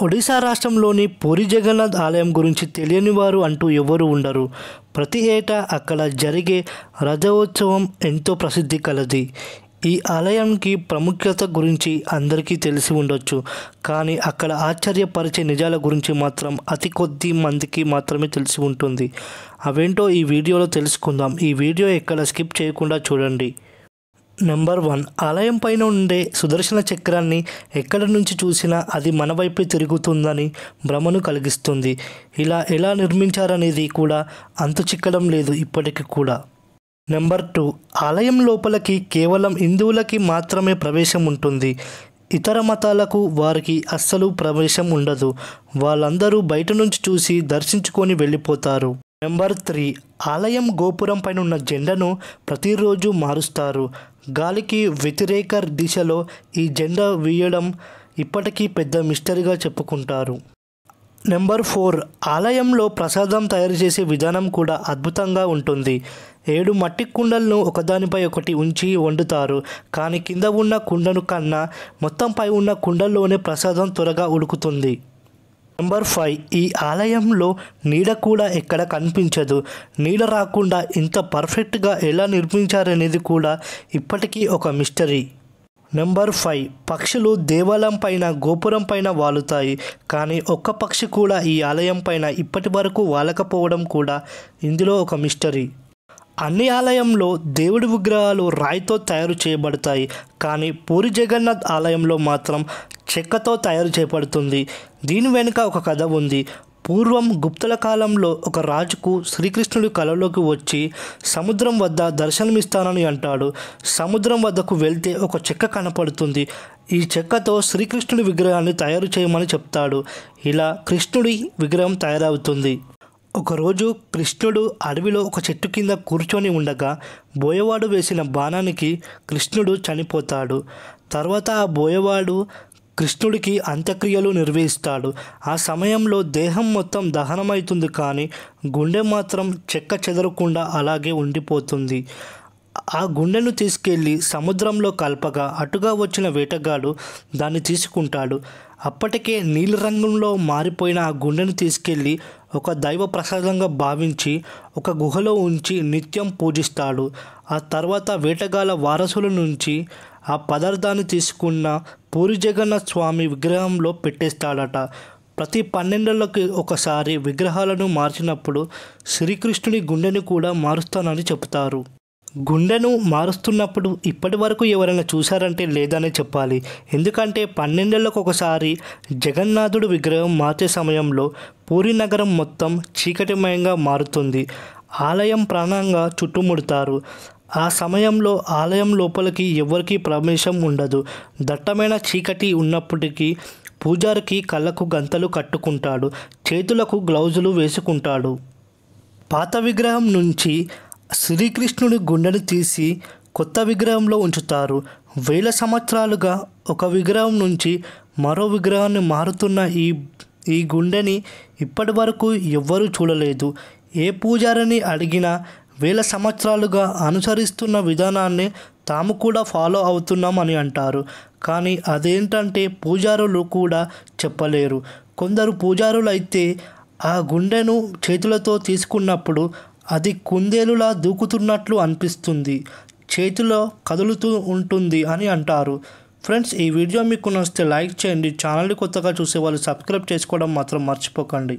ఒడిశా రాష్ట్రంలోని పూరి జగన్నాథ్ ఆలయం గురించి తెలియని వారు అంటూ ఎవరు ఉండరు. ప్రతి ఏటా అక్కడ జరిగే రథోత్సవం ఎంతో ప్రసిద్ధి కలది. ఈ ఆలయానికి ప్రాముఖ్యత గురించి అందరికీ తెలిసి ఉండొచ్చు. కానీ అక్కడ ఆశ్చర్యపరిచే నిజాల గురించి మాత్రం అతి కొద్ది మందికి మాత్రమే తెలిసి ఉంటుంది. అవేంటో ఈ వీడియోలో తెలుసుకుందాం. ఈ వీడియో ఎక్కడ స్కిప్ చేయకుండా చూడండి. నెంబర్ 1, ఆలయం పైన ఉండే సుదర్శన చక్రాన్ని ఎక్కడి నుంచి చూసినా అది మన వైపే తిరుగుతుందని భ్రమను కలిగిస్తుంది. ఇలా ఎలా నిర్మించారనేది కూడా అంతు చిక్కడం లేదు ఇప్పటికి కూడా. నెంబర్ 2, ఆలయం లోపలికి కేవలం హిందువులకి మాత్రమే ప్రవేశం ఉంటుంది. ఇతర మతాలకు వారికి అస్సలు ప్రవేశం ఉండదు. వాళ్ళందరూ బయట నుంచి చూసి దర్శించుకొని వెళ్ళిపోతారు. నెంబర్ 3, ఆలయం గోపురం పైన ఉన్న జెండాను ప్రతిరోజు మారుస్తారు. గాలికి వ్యతిరేక దిశలో ఈ జెండా వేయడం ఇప్పటికీ పెద్ద మిస్టరీగా చెప్పుకుంటారు. నెంబర్ 4, ఆలయంలో ప్రసాదం తయారు చేసే విధానం కూడా అద్భుతంగా ఉంటుంది. 7 మట్టి కుండలను ఒకదానిపై ఒకటి ఉంచి వండుతారు. కానీ కింద ఉన్న కుండను కన్నా మొత్తం పై ఉన్న కుండల్లోనే ప్రసాదం త్వరగా ఉడుకుతుంది. నెంబర్ 5, ఈ ఆలయంలో నీడ కూడా ఎక్కడ కనిపించదు. నీడ రాకుండా ఇంత పర్ఫెక్ట్గా ఎలా నిర్మించారనేది కూడా ఇప్పటికీ ఒక మిస్టరీ. నెంబర్ 5, పక్షులు దేవాలయం పైన గోపురం పైన వాలుతాయి. కానీ ఒక్క పక్షి కూడా ఈ ఆలయం పైన ఇప్పటి వరకు వాలకపోవడం కూడా ఇందులో ఒక మిస్టరీ. అన్ని ఆలయంలో దేవుడి విగ్రహాలు రాయితో తయారు చేయబడతాయి. కానీ పూరి జగన్నాథ్ ఆలయంలో మాత్రం చెక్కతో తయారు చేయబడుతుంది. దీని వెనుక ఒక కథ ఉంది. పూర్వం గుప్తుల కాలంలో ఒక రాజుకు శ్రీకృష్ణుడి కలలోకి వచ్చి సముద్రం వద్ద దర్శనమిస్తానని అంటాడు. సముద్రం వద్దకు వెళ్తే ఒక చెక్క కనపడుతుంది. ఈ చెక్కతో శ్రీకృష్ణుడి విగ్రహాన్ని తయారు చేయమని చెప్తాడు. ఇలా కృష్ణుడి విగ్రహం తయారవుతుంది. ఒకరోజు కృష్ణుడు అడవిలో ఒక చెట్టు కింద కూర్చొని ఉండగా బోయవాడు వేసిన బాణానికి కృష్ణుడు చనిపోతాడు. తర్వాత ఆ బోయవాడు కృష్ణుడికి అంత్యక్రియలు నిర్వహిస్తాడు. ఆ సమయంలో దేహం మొత్తం దహనమవుతుంది. కానీ గుండె మాత్రం చెక్క చెదరకుండా అలాగే ఉండిపోతుంది. ఆ గుండెను తీసుకెళ్ళి సముద్రంలో కలపగా అటుగా వచ్చిన వేటగాడు దాన్ని తీసుకుంటాడు. అప్పటికే నీలిరంగంలో మారిపోయిన ఆ గుండెను తీసుకెళ్ళి ఒక దైవ ప్రసాదంగా భావించి ఒక గుహలో ఉంచి నిత్యం పూజిస్తాడు. ఆ తర్వాత వేటగాళ్ళ వారసుల నుంచి ఆ పదార్థాన్ని తీసుకున్న పూరి జగన్నాథ్ స్వామి విగ్రహంలో పెట్టేస్తాడట. ప్రతి 12 ఏళ్ళకి ఒకసారి విగ్రహాలను మార్చినప్పుడు శ్రీకృష్ణుని గుండెని కూడా మారుస్తానని చెబుతారు. గుండెను మారుస్తున్నప్పుడు ఇప్పటి వరకు ఎవరైనా చూశారంటే లేదనే చెప్పాలి. ఎందుకంటే 12 ఏళ్ళకు ఒకసారి జగన్నాథుడు విగ్రహం మార్చే సమయంలో పూరి నగరం మొత్తం చీకటిమయంగా మారుతుంది. ఆలయం ప్రాణంగా చుట్టుముడతారు. ఆ సమయంలో ఆలయం లోపలికి ఎవరికీ ప్రవేశం ఉండదు. దట్టమైన చీకటి ఉన్నప్పటికీ పూజారికి కళ్ళకు గంతలు కట్టుకుంటాడు. చేతులకు గ్లౌజులు వేసుకుంటాడు. పాత విగ్రహం నుంచి శ్రీకృష్ణుడి గుండెను తీసి కొత్త విగ్రహంలో ఉంచుతారు. 1000 సంవత్సరాలుగా ఒక విగ్రహం నుంచి మరో విగ్రహాన్ని మారుతున్న ఈ గుండెని ఇప్పటి వరకు ఎవ్వరూ చూడలేదు. ఏ పూజారిని అడిగినా 1000 సంవత్సరాలుగా అనుసరిస్తున్న విధానాన్ని తాము కూడా ఫాలో అవుతున్నామని అంటారు. కానీ అదేంటంటే పూజారులు కూడా చెప్పలేరు. కొందరు పూజారులు అయితే ఆ గుండెను చేతులతో తీసుకున్నప్పుడు అది కుందేలులా దూకుతున్నట్లు అనిపిస్తుంది, చేతిలో కదులుతూ ఉంటుంది అని అంటారు. ఫ్రెండ్స్, ఈ వీడియో మీకు నచ్చితే లైక్ చేయండి. ఛానల్ని కొత్తగా చూసే వాళ్ళు సబ్స్క్రైబ్ చేసుకోవడం మాత్రం మర్చిపోకండి.